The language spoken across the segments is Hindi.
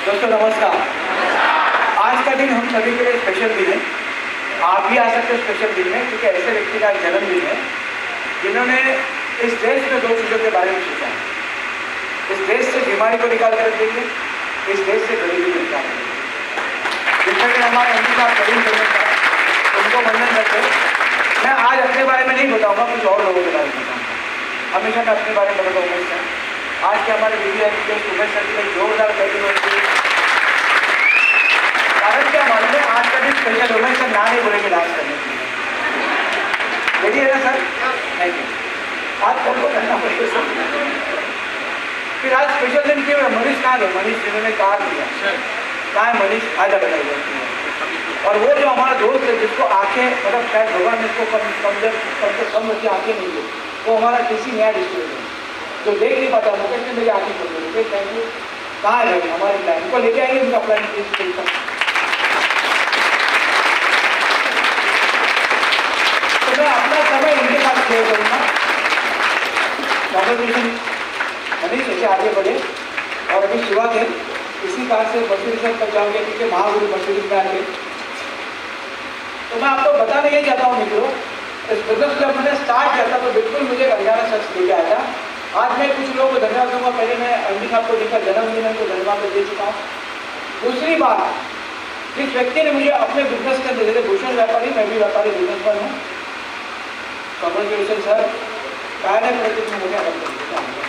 दोस्तों नमस्कार। आज का दिन हम सभी के लिए स्पेशल दिन है। आप भी आ सकते हो स्पेशल दिन में, क्योंकि ऐसे व्यक्ति का जन्मदिन है जिन्होंने इस देश में दो चीज़ों के बारे में सोचा है। इस देश से बीमारी को निकाल कर देंगे, इस देश से गरीबी को निकाल देंगे। जिसमें हमारे एमपी साहब करीम उनको वंदन करते हैं। मैं आज अपने बारे में नहीं बताऊंगा, कुछ और लोगों के बारे में बताऊंगा। हमेशा मैं अपने बारे में बताता हूँ। उमेश सर, आज के हमारे वीडियो उमेश सर की जोरदार बैटिंग होती है। कारण क्या मालूम है, आज का दिन स्पेशल उमेश सर ना नहीं बोलेंगे डांस करने के लिए। रेडी है ना सर? Thank you. आज कौन को करना पड़ेगा सर? फिर आज स्पेशल दिन क्यों है? मनीष कहाँ गए? मनीष जिन्होंने कार दिया, कहाँ है मनीष? आज बताइए। और वो जो हमारा दोस्त है जिसको आंखें, मतलब शायद भगवान ने इसको कम से कम बच्चे आंखें नहीं दी, वो हमारा किसी नया डिस्ट्रिक्ट है जो देख नहीं पाता। मुकेश ने मेरी आंखें खोल दी। Thank you. कहाँ है भाई हमारे प्लान? उनको लेके आइए, उनका प्लान प्लीज। तो मैं अपना समय उनके साथ शेयर करूँगा। कॉन्वर्सेशन मनीष ऐसे आगे बढ़े। और अभी शुरुआत है, इसी कार से मर्सिडीज तक जाओगे, क्योंकि महागुरु मर्सिडीज में आके। तो मैं आपको बताना ये चाहता हूँ मित्रों, इस बिजनेस जब मैंने स्टार्ट किया था तो बिल्कुल मुझे अनजाना शख्स लेके आया था। आज मैं कुछ लोगों को धन्यवाद दूंगा। पहले मैं एमडी साहब को लेकर जन्मदिन को धन्यवाद दे चुका हूँ। दूसरी बात, जिस व्यक्ति ने मुझे अपने बिजनेस के अंदर, जैसे भूषण व्यापारी, मैं भी व्यापारी बिजनेसमैन हूँ। Congratulation sir. पहले प्रति में मुझे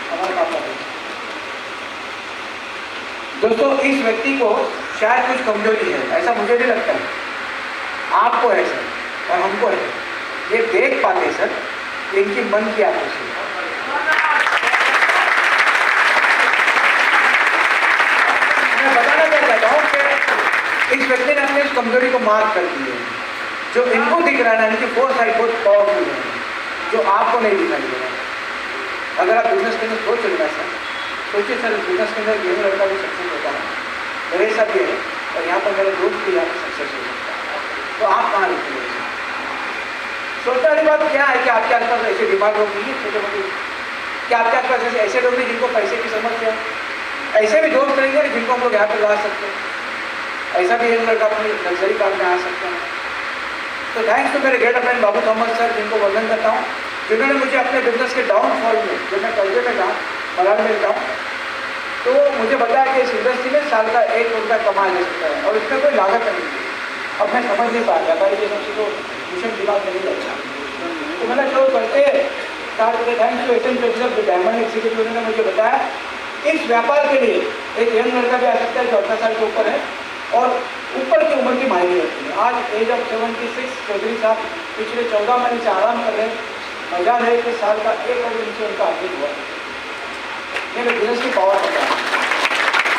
हमारे पास दोस्तों, इस व्यक्ति को शायद कुछ कमजोरी है, ऐसा मुझे नहीं लगता है। आपको है सर और हमको है, ये देख पाते सर इनकी मन की आकृति। मैं बताना क्या चाहता हूँ कि इस व्यक्ति ने अपनी इस कमजोरी को मार्क कर दी है। जो इनको दिख रहा है ना, इनकी फोर साइड बहुत पावरफुल है, जो आपको नहीं दिखाई दे रहा। अगर आप बिजनेस के अंदर सोच चलना सर, सोचिए सर, बिजनेस के अंदर ये लड़का भी सक्सेस होता है, मेरे साथ भी है, और यहाँ पर मेरे दोस्त भी यहाँ पर सक्सेस हो सकता है। तो आप कहाँ लिखेंगे? सोचने वाली बात क्या है कि आपके आसपास ऐसे दिमाग लोग नहीं है छोटे मोटे, कि आपके आसपास ऐसे लोग नहीं जिनको पैसे की समस्या है। ऐसे भी दोस्त रहेंगे जिनको हम लोग यहाँ पर ला सकते हैं। ऐसा भी एक लड़का अपनी लग्जरी कार में आ सकता है। तो थैंक्स टू मेरे ग्रेट फ्रेंड बाबू थॉमस सर, जिनको वंदन करता हूँ, जिन्होंने मुझे अपने बिजनेस के डाउनफॉल में, जब मैं कर्जे में था, मलाल में था, तो मुझे बताया कि इस इंडस्ट्री में साल का 1 करोड़ रुपया कमाया जा सकता है और इसमें कोई लागत नहीं है। अब मैं समझ नहीं पाया, व्यापारी के सबसे तो भूषण दिमाग नहीं लगता। तो मैंने जो करते स्टार्ट करते, थैंक्स टू एसएन प्रेसिडेंट जो डायमंड एग्जीक्यूटिव ने मुझे बताया, इस व्यापार के लिए एक यंग लड़का भी आ सकता है जो 18 साल के ऊपर है और ऊपर की उम्र की मायने होती है। आज एज ऑफ 76 चौधरी साहब पिछले 14 महीने से आराम कर रहे हैं। मजा है कि साल का 1 करोड़ नीचे उनका अर्निंग हुआ। ये बिजनेस की पावर होता है।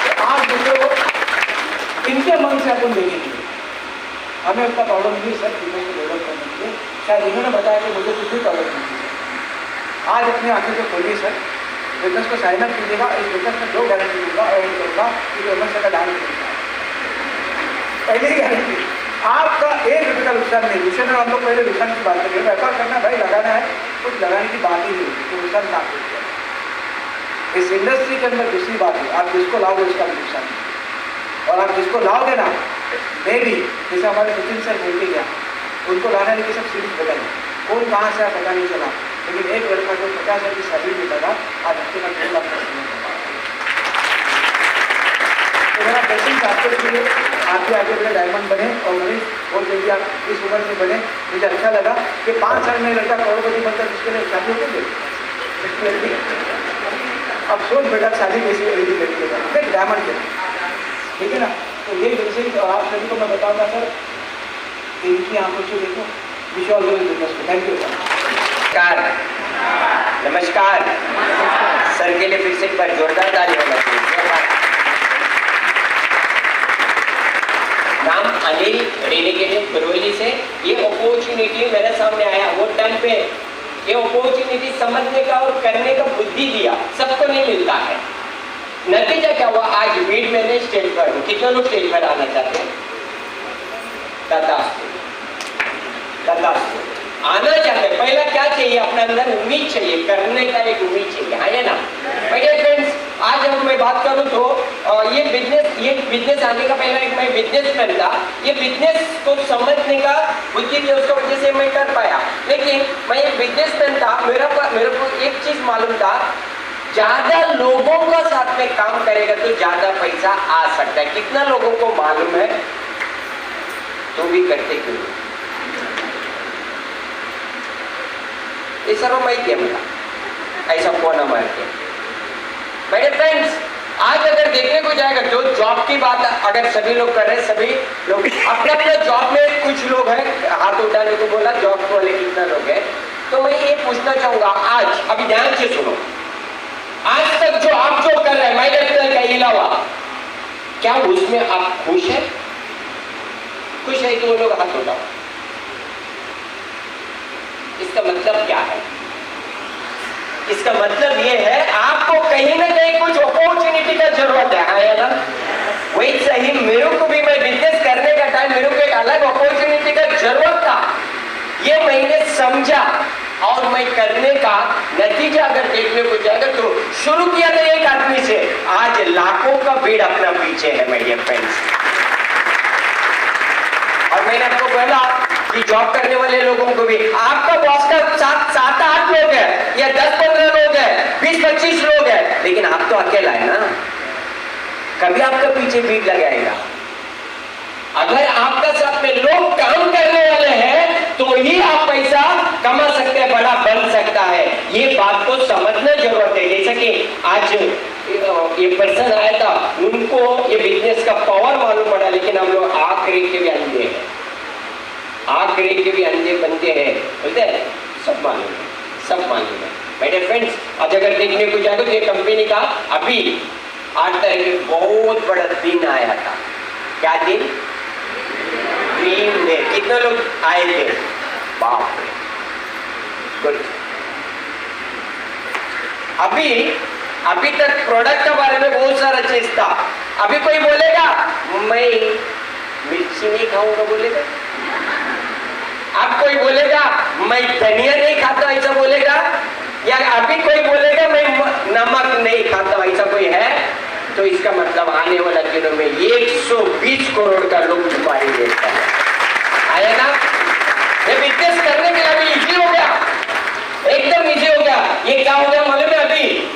तो आज देखो, इनके मन से अपन देखेंगे, हमें उतना प्रॉब्लम नहीं सर बिजनेस को डेवलप करने के लिए। शायद इन्होंने बताया कि मुझे कुछ भी प्रॉब्लम नहीं है। आज अपनी आंखें को खोलिए सर, बिजनेस को साइन अप कीजिएगा। इस बिजनेस में 2 गारंटी दूंगा और ये करूँगा कि उमेश सर का डांस करूँगा। पहले ही गारंटी, आपका 1 रुपये का नुकसान नहीं। भूषण और हम लोग पहले नुकसान की बात करेंगे। व्यापार करना भाई, लगाना है, कुछ लगाने की बात ही नहीं, तो नुकसान ना हो। इस इंडस्ट्री के अंदर दूसरी बात है, आप जिसको लाओगे उसका नुकसान है। और आप जिसको लाओगे ना, मैं भी जैसे हमारे सचिन सर बोल के गया, उनको लाने की सब सीरीज बदल, कौन कहाँ से पता नहीं चला, लेकिन एक लड़का जो 50,000 की सैलरी मिलता था, आज हफ्ते का 2 लाख का। तो मेरा ब्लेसिंग्स आपके लिए, आप भी आगे बड़े डायमंड बने और मनीष बहुत जल्दी आप इस उम्र में बने। मुझे अच्छा लगा कि 5 साल में लड़का करोड़पति बनता है, जिसके लिए शादी होगी। अब सोच बेटा शादी कैसी होगी लड़के का, डायमंड के, ठीक है ना? तो ये जैसे आप सभी को मैं बताऊंगा सर, इनकी आंखों से देखो, विश्वास बिजनेस को। Thank you sir. नमस्कार सर के लिए फिर से एक बार जोरदार ताली होना चाहिए। नाम अनिल रेडिकेटेड बरोली से। ये अपॉर्चुनिटी मेरे सामने आया वो टाइम पे, ये अपॉर्चुनिटी समझने का और करने का बुद्धि दिया, सबको नहीं मिलता है। नतीजा क्या हुआ, आज भीड़ में नहीं स्टेज पर हूँ। कितने लोग स्टेज पर आना चाहते हैं? आना चाहते हैं। पहला क्या चाहिए? अपने अंदर उम्मीद चाहिए, करने का एक उम्मीद चाहिए, है ना? मेरे फ्रेंड्स, आज अगर मैं बात करूं तो ये बिजनेस आने का पहला एक मैं बिजनेसमैन था। ये बिजनेस को समझने का बुद्धि थी, उसकी वजह से मैं कर पाया। लेकिन मैं एक बिजनेसमैन था, मेरे को एक चीज मालूम था, ज्यादा लोगों का साथ में काम करेगा तो ज्यादा पैसा आ सकता है। कितना लोगों को मालूम है? तो भी करते क्यों? ये सर्व माहिती है मला, ऐसा कोना मारते। मेरे फ्रेंड्स, आज अगर देखने को जाएगा जो जॉब की बात अगर सभी लोग कर रहे हैं, सभी लोग अपने अपने जॉब में, कुछ लोग हैं हाथ उठाने को बोला, जॉब वाले कितना लोग हैं, तो मैं ये पूछना चाहूंगा आज, अभी ध्यान से सुनो, आज तक जो आप जो कर रहे हैं माई लाइफस्टाइल के अलावा, क्या उसमें आप खुश है? खुश है तो वो लोग हाथ उठाओ। इसका मतलब क्या है? इसका मतलब ये है आपको कहीं ना कहीं कुछ अपॉर्चुनिटी का जरूरत है ना? वही सही मेरे को भी, मैं बिजनेस करने का टाइम मेरे को एक अलग अपॉर्चुनिटी का जरूरत था, ये मैंने समझा और मैं करने का नतीजा अगर देखने को जाएगा तो शुरू किया था एक आदमी से, आज लाखों का भीड़ अपना पीछे है मेरे डियर फ्रेंड्स। और मैंने आपको बोला कि जॉब करने वाले लोगों को भी, आपका बॉस का 7-8 लोग है या 10-15 लोग है, 20-25 लोग है, लेकिन आप तो अकेला है ना, कभी आपका पीछे भीड़ लगाएगा। अगर आपका साथ में लोग काम करने वाले हैं तो ही आप पैसा कमा सकते हैं, बड़ा बन सकता है। ये बात को समझना जरूरत है। जैसा कि आज ये पर्सन आया था, उनको ये बिजनेस का पावर मालूम पड़ा, लेकिन हम लोग आंख रेख के भी अंधे हैं, आंख रेख के भी अंधे बनते हैं, बोलते हैं सब मालूम है, सब मालूम है। मेरे फ्रेंड्स, आज अगर देखने को जाए तो ये कंपनी का अभी 8 तारीख बहुत बड़ा दिन आया था। क्या दिन? Dream day. कितने लोग आए थे? बाप रे, गुड। अभी तक प्रोडक्ट के बारे में बहुत सारा चीज था। अभी कोई बोलेगा मैं मिर्ची नहीं खाऊंगा, बोलेगा। अब कोई बोलेगा मैं धनिया नहीं खाता, ऐसा बोलेगा। या अभी कोई बोलेगा मैं नमक नहीं खाता, ऐसा कोई है? तो इसका मतलब आने वाला दिनों में 120 करोड़ का लोग तुम्हारी देखता है, आया ना? ये बिजनेस करने के लिए अभी इजी हो गया, एकदम इजी हो गया। ये क्या हो गया मालूम है? अभी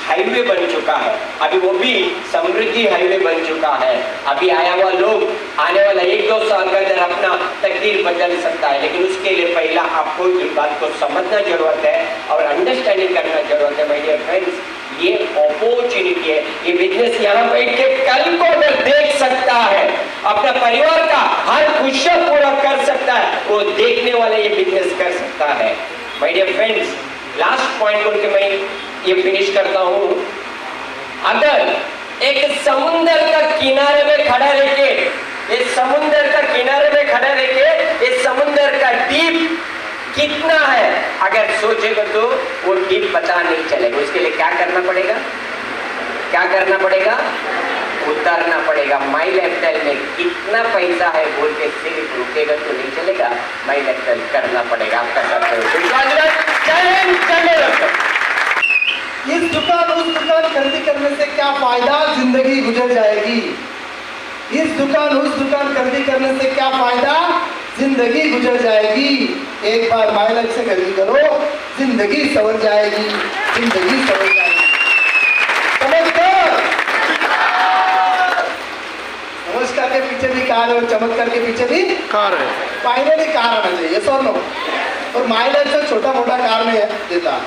हाईवे बन चुका है, अभी वो भी समृद्धि हाईवे बन चुका है। अभी आया हुआ लोग आने वाला 1-2 साल के अंदर अपना तकदीर बदल सकता है, लेकिन उसके लिए पहला आपको इस बात को समझना जरूरत है और अंडरस्टैंडिंग करना जरूरत है। माय डियर फ्रेंड्स, ये अपॉर्चुनिटी है, ये बिजनेस यहाँ बैठ के कल को अगर देख सकता है, अपना परिवार का हर खुशियां पूरा कर सकता है, वो देखने वाले ये बिजनेस कर सकता है। My dear friends, last point बोल के मैं ये फिनिश करता हूं। अगर एक समुद्र का किनारे में खड़ा रहके, इस समुद्र का किनारे में खड़ा रहके इस समुद्र का डीप कितना है अगर सोचेगा तो वो डीप पता नहीं चलेगा। उसके लिए क्या करना पड़ेगा? क्या करना पड़ेगा? उतरना पड़ेगा। माई लाइफस्टाइल में कितना पैसा है बोल के सिर्फ रुकेगा तो नहीं चलेगा, माई लाइफस्टाइल करना पड़ेगा। आपका साथ इस दुकान उस दुकान खरीदी करने से क्या फायदा, जिंदगी गुजर जाएगी। इस दुकान उस दुकान खरीदी करने से क्या फायदा, जिंदगी गुजर जाएगी। एक बार माई लाइफ से खरीदी करो, जिंदगी संवर जाएगी, जिंदगी संवर जाएगी। नमस्कार के पीछे भी कार है और चमत्कार के पीछे भी कार है। फाइनली कार आना चाहिए, सो नो। और माई लाइफ से छोटा मोटा कार नहीं देता।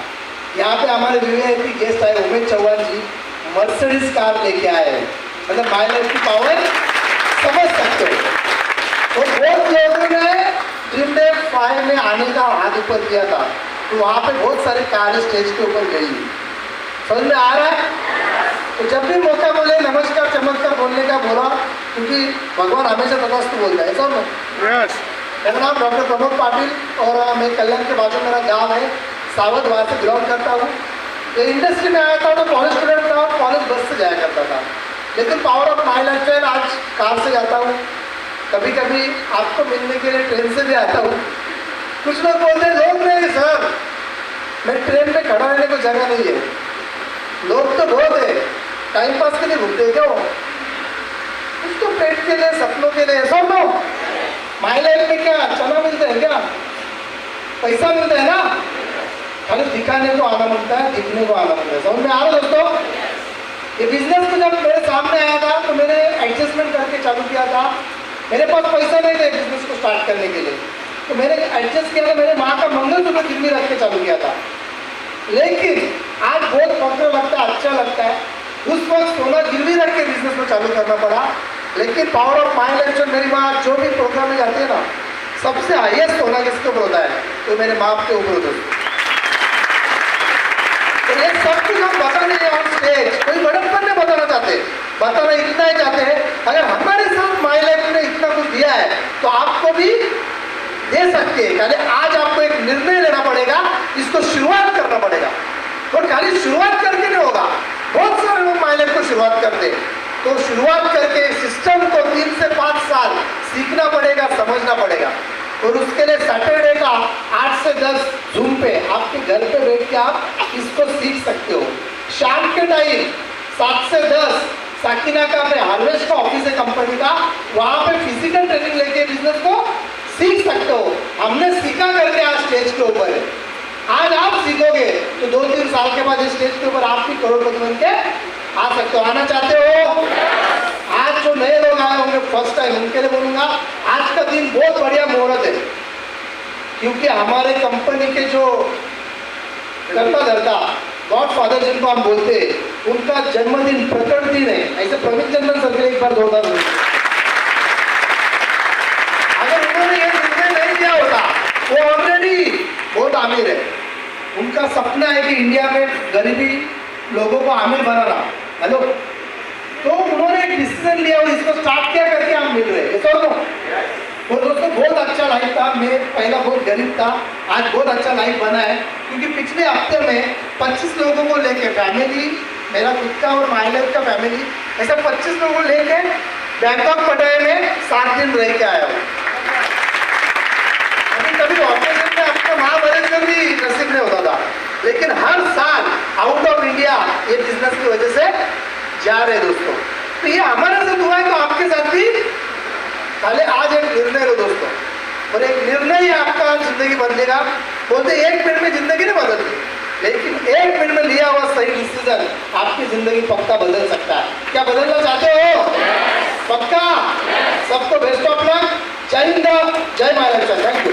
यहाँ पे हमारे वीआईपी गेस्ट आए उमेश चौहान जी, मर्सिडीज कार लेके आए हैं। मतलब माई लाइफ की पावर समझ सकते हो। और बहुत लोगों ने ड्रीम डे 5 में आने का हाथ ऊपर किया था, तो वहाँ पे बहुत सारी कारें स्टेज के ऊपर गई। समझ में आ रहा है? तो जब भी मौका बोले नमस्कार चमत्कार बोलने का बोला, क्योंकि भगवान हमेशा तथास्तु बोलता है। सब मेरा नाम डॉक्टर प्रमोद पाटिल और मैं कल्याण के बाजू मेरा गाँव है, सावध वहाँ से बिलोंग करता हूँ। तो इंडस्ट्री में आया था तो कॉलेज स्टूडेंट था, कॉलेज बस से जाया करता था, लेकिन पावर ऑफ माई लाइफस्टाइल आज कार से जाता हूँ। कभी कभी आपको मिलने के लिए ट्रेन से भी आता हूँ। कुछ लोग बोलते हैं लोग नहीं सर, मैं ट्रेन में खड़ा रहने को जगह नहीं है। लोग तो बहुत है, टाइम पास के लिए घूमते हैं क्या वो? कुछ तो पेट के लिए, सपनों के लिए, सब लो। माई लाइफ में क्या चना मिलता है क्या? पैसा मिलता है ना? खाली दिखाने को आना मिलता है, दिखने को आना मिलता है। समझ में आ रहा दोस्तों? ये बिजनेस को जब मेरे सामने आया था तो मैंने एडजस्टमेंट करके चालू किया था। मेरे पास पैसा नहीं था बिजनेस को स्टार्ट करने के लिए, तो मैंने एडजस्ट किया था। मेरे माँ का मंगलसूत्र गिरवी रख के चालू किया था। लेकिन आज बहुत पॉपुलर लगता है, अच्छा लगता है। उस वक्त सोना गिरवी रख के बिजनेस को चालू करना पड़ा। लेकिन पावर ऑफ माई लाइफ, जो मेरी माँ जो भी प्रोग्राम में जाती है ना, सबसे हाईएस्ट सोना किसके ऊपर होता है? तो मेरे माँ के ऊपर होता है। तो ये सब कुछ हम बता नहीं है ऑन स्टेज, कोई बड़प्पन नहीं बताना चाहते, बताना इतना ही चाहते हैं, अगर हमारे साथ माई लाइफ ने इतना कुछ दिया है तो आपको भी दे सकते हैं। खाली आज आपको एक निर्णय लेना पड़ेगा, इसको शुरुआत करना पड़ेगा। और खाली शुरुआत करके नहीं होगा, बहुत सारे लोग माई लाइफ को शुरुआत करते हैं। तो शुरुआत करके सिस्टम को 3 से 5 साल सीखना पड़ेगा, समझना पड़ेगा। और उसके लिए सैटरडे का 8 से 10 जूम पे आपके घर पे बैठ के आप इसको सीख सकते हो। शाम के टाइम 7 से 10 साकिना का अपने हार्वेस्ट का ऑफिस है कंपनी का, वहाँ पे फिजिकल ट्रेनिंग लेके बिजनेस को सीख सकते हो। हमने सीखा करके आज स्टेज के ऊपर है। आज आप सीखोगे तो 2-3 साल के बाद इस स्टेज के ऊपर आप भी करोड़पति बन के आ सकते हो। आना चाहते हो? आज जो नए लोग आए होंगे फर्स्ट टाइम, उनके लिए बोलूंगा आज का दिन बहुत बढ़िया मुहूर्त है, क्योंकि हमारे कंपनी के जो करता धरता गॉड फादर जिनको हम बोलते हैं, उनका जन्मदिन प्रकट दिन है। ऐसे प्रवीण चंद्रन सर के लिए एक बार जोरदार बोलिए। अगर उन्होंने ये निर्णय नहीं किया होता, वो ऑलरेडी बहुत अमीर है। उनका सपना है कि इंडिया में गरीबी लोगों को अमीर बनाना। हेलो, तो उन्होंने एक डिसीजन लिया और इसको स्टार्ट किया करके हम मिल रहे हैं। तो दोस्तों बहुत अच्छा लाइफ था। मैं पहला बहुत गरीब था, आज बहुत अच्छा लाइफ बना है, क्योंकि पिछले हफ्ते में 25 लोगों को लेके फैमिली, मेरा खुद का और माई लाइफ का फैमिली, ऐसा 25 लोगों को लेके बैंकॉक पटाया में 7 दिन रह के आया हूँ। अभी कभी ऑपरेशन में अपना महाबलेश्वर भी नसीब नहीं होता था, लेकिन हर साल आउट ऑफ इंडिया ये बिजनेस की वजह से जा रहे दोस्तों। तो ये हमारे साथ हुआ है, तो आपके साथ भी खाली आज एक निर्णय लो दोस्तों, और एक निर्णय ही आपका जिंदगी बदलेगा। बोलते 1 मिनट में जिंदगी नहीं बदलती, लेकिन 1 मिनट में लिया हुआ सही डिसीजन आपकी जिंदगी पक्का बदल सकता है। क्या बदलना चाहते हो? पक्का? सबको बेस्ट ऑफ लक। जय हिंद, जय महाराष्ट्र। Thank you.